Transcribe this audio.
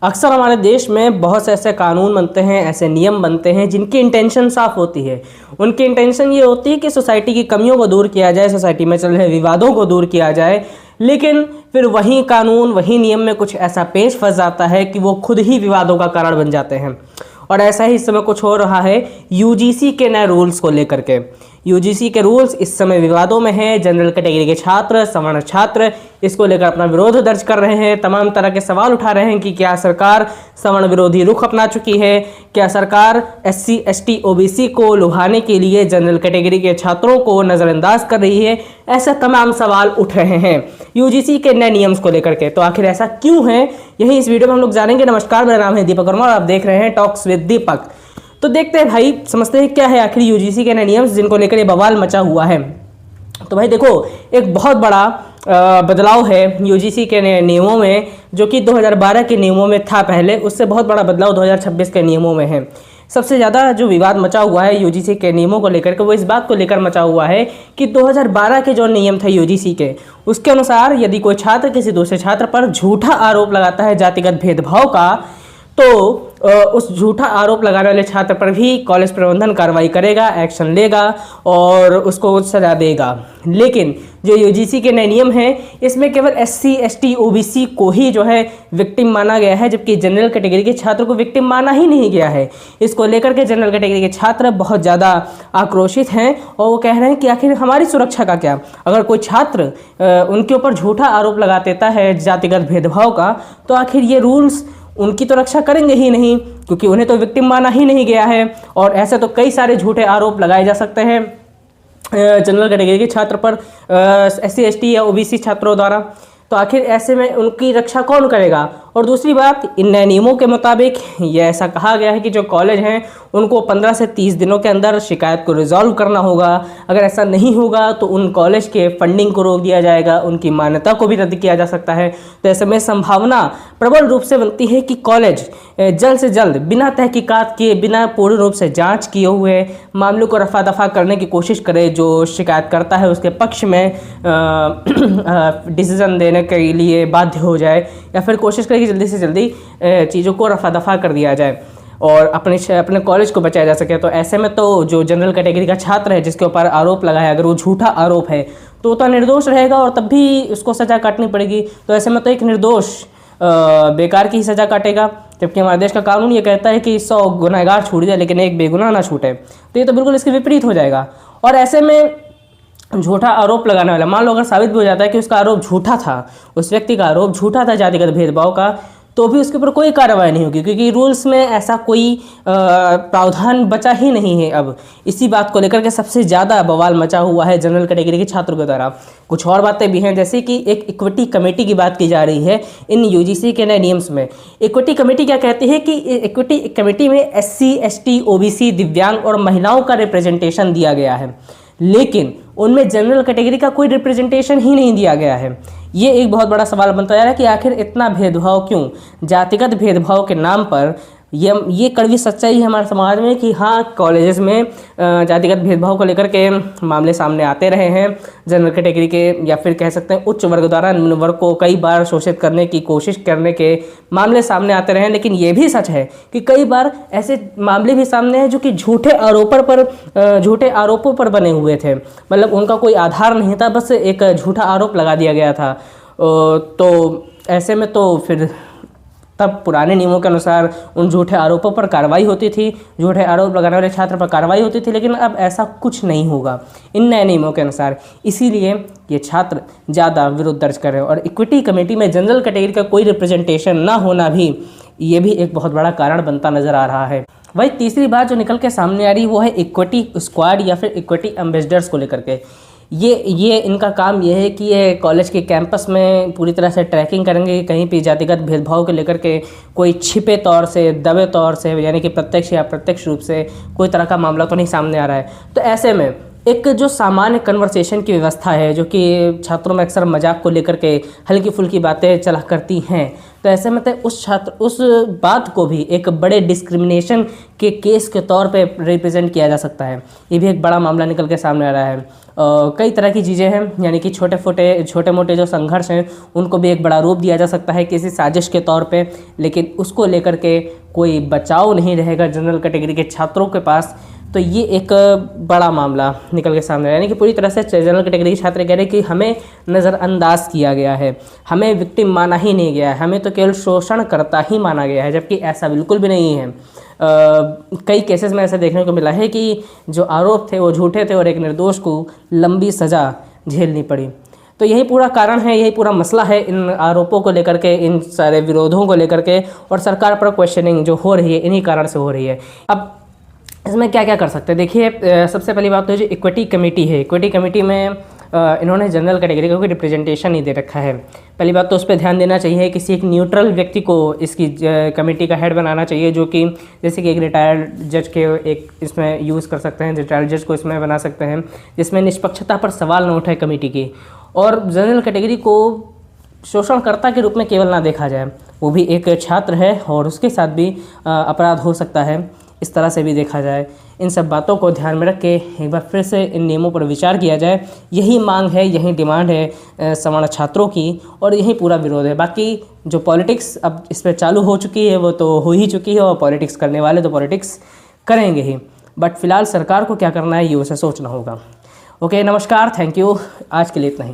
अक्सर हमारे देश में बहुत से ऐसे कानून बनते हैं, ऐसे नियम बनते हैं जिनकी इंटेंशन साफ होती है। उनकी इंटेंशन ये होती है कि सोसाइटी की कमियों को दूर किया जाए, सोसाइटी में चल रहे विवादों को दूर किया जाए। लेकिन फिर वही कानून, वही नियम में कुछ ऐसा पेच फंस जाता है कि वो खुद ही विवादों का कारण बन जाते हैं। और ऐसा ही इस समय कुछ हो रहा है यूजीसी के नए रूल्स को लेकर के। यूजीसी के रूल्स इस समय विवादों में हैं। जनरल कैटेगरी के छात्र, सवर्ण छात्र इसको लेकर अपना विरोध दर्ज कर रहे हैं। तमाम तरह के सवाल उठा रहे हैं कि क्या सरकार सवर्ण विरोधी रुख अपना चुकी है, क्या सरकार एससी, एसटी, ओबीसी को लुभाने के लिए जनरल कैटेगरी के छात्रों को नज़रअंदाज कर रही है। ऐसे तमाम सवाल उठ रहे हैं यूजीसी के नए नियम्स को लेकर के। तो आखिर ऐसा क्यों है, यही इस वीडियो में हम लोग जानेंगे। नमस्कार, मेरा नाम है दीपक वर्मा और आप देख रहे हैं टॉक्स विद दीपक। तो देखते हैं भाई, समझते हैं क्या है आखिर यूजीसी के नए नियम जिनको लेकर ये बवाल मचा हुआ है। तो भाई देखो, एक बहुत बड़ा बदलाव है यूजीसी के नियमों में, जो कि 2012 के नियमों में था पहले, उससे बहुत बड़ा बदलाव 2026 के नियमों में है। सबसे ज़्यादा जो विवाद मचा हुआ है यूजीसी के नियमों को लेकर के, वो इस बात को लेकर मचा हुआ है कि 2012 के जो नियम थे यूजीसी के, उसके अनुसार यदि कोई छात्र किसी दूसरे छात्र पर झूठा आरोप लगाता है जातिगत भेदभाव का, तो उस झूठा आरोप लगाने वाले छात्र पर भी कॉलेज प्रबंधन कार्रवाई करेगा, एक्शन लेगा और उसको सजा देगा। लेकिन जो यूजीसी के नए नियम हैं, इसमें केवल एससी, एसटी, ओबीसी को ही जो है विक्टिम माना गया है, जबकि जनरल कैटेगरी के छात्र को विक्टिम माना ही नहीं गया है। इसको लेकर के जनरल कैटेगरी के छात्र बहुत ज़्यादा आक्रोशित हैं और वो कह रहे हैं कि आखिर हमारी सुरक्षा का क्या। अगर कोई छात्र उनके ऊपर झूठा आरोप लगा देता है जातिगत भेदभाव का, तो आखिर ये रूल्स उनकी तो रक्षा करेंगे ही नहीं, क्योंकि उन्हें तो विक्टिम माना ही नहीं गया है। और ऐसे तो कई सारे झूठे आरोप लगाए जा सकते हैं जनरल कैटेगरी के छात्र पर एससी, एसटी या ओबीसी छात्रों द्वारा। तो आखिर ऐसे में उनकी रक्षा कौन करेगा। और दूसरी बात, इन नए नियमों के मुताबिक ये ऐसा कहा गया है कि जो कॉलेज हैं उनको 15 से 30 दिनों के अंदर शिकायत को रिजॉल्व करना होगा। अगर ऐसा नहीं होगा तो उन कॉलेज के फंडिंग को रोक दिया जाएगा, उनकी मान्यता को भी रद्द किया जा सकता है। तो ऐसे में संभावना प्रबल रूप से बनती है कि कॉलेज जल्द से जल्द बिना तहकीकात किए, बिना पूर्ण रूप से जाँच किए हुए मामलों को रफा दफा करने की कोशिश करे। जो शिकायत करता है उसके पक्ष में डिसीजन देने के लिए बाध्य हो जाए, या फिर कोशिश करे कि जल्दी से जल्दी चीज़ों को रफा दफा कर दिया जाए और अपने कॉलेज को बचाया जा सके। तो ऐसे में तो जो जनरल कैटेगरी का छात्र है जिसके ऊपर आरोप लगा है, अगर वो झूठा आरोप है तो निर्दोष रहेगा और तब भी उसको सज़ा काटनी पड़ेगी। तो ऐसे में तो एक निर्दोष बेकार की ही सज़ा काटेगा, जबकि हमारे देश का कानून ये कहता है कि 100 गुनहगार छूट जाए लेकिन एक बेगुनाह ना छूटे। तो ये तो बिल्कुल इसके विपरीत हो जाएगा। और ऐसे में झूठा आरोप लगाने वाला, मान लो अगर साबित भी हो जाता है कि उसका आरोप झूठा था, उस व्यक्ति का आरोप झूठा था जातिगत भेदभाव का, तो भी उसके ऊपर कोई कार्रवाई नहीं होगी, क्योंकि रूल्स में ऐसा कोई प्रावधान बचा ही नहीं है। अब इसी बात को लेकर के सबसे ज़्यादा बवाल मचा हुआ है जनरल कैटेगरी के छात्रों के द्वारा। कुछ और बातें भी हैं, जैसे कि एक इक्विटी कमेटी की बात की जा रही है इन यूजीसी के नए नियम्स में। इक्विटी कमेटी क्या कहती है कि इक्विटी कमेटी में एससी, एसटी, ओबीसी, दिव्यांग और महिलाओं का रिप्रेजेंटेशन दिया गया है, लेकिन उनमें जनरल कैटेगरी का कोई रिप्रेजेंटेशन ही नहीं दिया गया है। ये एक बहुत बड़ा सवाल बनता जा रहा है कि आखिर इतना भेदभाव क्यों, जातिगत भेदभाव के नाम पर। ये कड़वी सच्चाई है हमारे समाज में कि हाँ, कॉलेजेस में जातिगत भेदभाव को लेकर के मामले सामने आते रहे हैं। जनरल कैटेगरी के, या फिर कह सकते हैं उच्च वर्ग द्वारा निम्न वर्ग को कई बार शोषित करने की कोशिश करने के मामले सामने आते रहे हैं। लेकिन ये भी सच है कि कई बार ऐसे मामले भी सामने हैं जो कि झूठे आरोपों पर बने हुए थे, मतलब उनका कोई आधार नहीं था, बस एक झूठा आरोप लगा दिया गया था। तो ऐसे में तो फिर तब पुराने नियमों के अनुसार उन झूठे आरोपों पर कार्रवाई होती थी, झूठे आरोप लगाने वाले छात्र पर कार्रवाई होती थी। लेकिन अब ऐसा कुछ नहीं होगा इन नए नियमों के अनुसार, इसीलिए ये छात्र ज़्यादा विरोध दर्ज कर रहे हैं। और इक्विटी कमेटी में जनरल कैटेगरी का कोई रिप्रेजेंटेशन ना होना भी, ये भी एक बहुत बड़ा कारण बनता नज़र आ रहा है। वही तीसरी बात जो निकल के सामने आ रही वो है इक्विटी स्क्वाड या फिर इक्विटी एम्बेसडर्स को लेकर के। ये इनका काम ये है कि ये कॉलेज के कैंपस में पूरी तरह से ट्रैकिंग करेंगे कि कहीं भी जातिगत भेदभाव को लेकर के कोई छिपे तौर से, दबे तौर से, यानी कि प्रत्यक्ष या अप्रत्यक्ष रूप से कोई तरह का मामला तो नहीं सामने आ रहा है। तो ऐसे में एक जो सामान्य कन्वर्सेशन की व्यवस्था है, जो कि छात्रों में अक्सर मजाक को लेकर के हल्की फुल्की बातें चला करती हैं, तो ऐसे में उस बात को भी एक बड़े डिस्क्रिमिनेशन के केस के तौर पे रिप्रेजेंट किया जा सकता है। ये भी एक बड़ा मामला निकल के सामने आ रहा है। कई तरह की चीज़ें हैं, यानी कि छोटे मोटे जो संघर्ष हैं उनको भी एक बड़ा रूप दिया जा सकता है किसी साजिश के तौर पे, लेकिन उसको लेकर के कोई बचाव नहीं रहेगा जनरल कैटेगरी के छात्रों के पास। तो ये एक बड़ा मामला निकल के सामने आया, यानी कि पूरी तरह से जनरल कैटेगरी के छात्र कह रहे हैं कि हमें नज़रअंदाज किया गया है, हमें विक्टिम माना ही नहीं गया है, हमें तो केवल शोषणकर्ता ही माना गया है, जबकि ऐसा बिल्कुल भी नहीं है। कई केसेस में ऐसा देखने को मिला है कि जो आरोप थे वो झूठे थे और एक निर्दोष को लंबी सज़ा झेलनी पड़ी। तो यही पूरा कारण है, यही पूरा मसला है इन आरोपों को लेकर के, इन सारे विरोधों को लेकर के, और सरकार पर क्वेश्चनिंग जो हो रही है इन्हीं कारण से हो रही है। अब इसमें क्या क्या कर सकते हैं? देखिए, सबसे पहली बात तो जो इक्विटी कमेटी है, इक्विटी कमेटी में इन्होंने जनरल कैटेगरी को कोई रिप्रेजेंटेशन नहीं दे रखा है। पहली बात तो उस पर ध्यान देना चाहिए, किसी एक न्यूट्रल व्यक्ति को इसकी कमेटी का हेड बनाना चाहिए, जो कि जैसे कि एक रिटायर्ड जज के एक इसमें यूज़ कर सकते हैं, रिटायर्ड जज को इसमें बना सकते हैं, जिसमें निष्पक्षता पर सवाल न उठाए कमेटी की, और जनरल कैटेगरी को शोषणकर्ता के रूप में केवल ना देखा जाए, वो भी एक छात्र है और उसके साथ भी अपराध हो सकता है, इस तरह से भी देखा जाए। इन सब बातों को ध्यान में रख के एक बार फिर से इन नियमों पर विचार किया जाए। यही मांग है, यही डिमांड है सवर्ण छात्रों की, और यही पूरा विरोध है। बाकी जो पॉलिटिक्स अब इस पर चालू हो चुकी है वो तो हो ही चुकी है, और पॉलिटिक्स करने वाले तो पॉलिटिक्स करेंगे ही, बट फिलहाल सरकार को क्या करना है ये उसे सोचना होगा। ओके, नमस्कार, थैंक यू, आज के लिए इतना ही।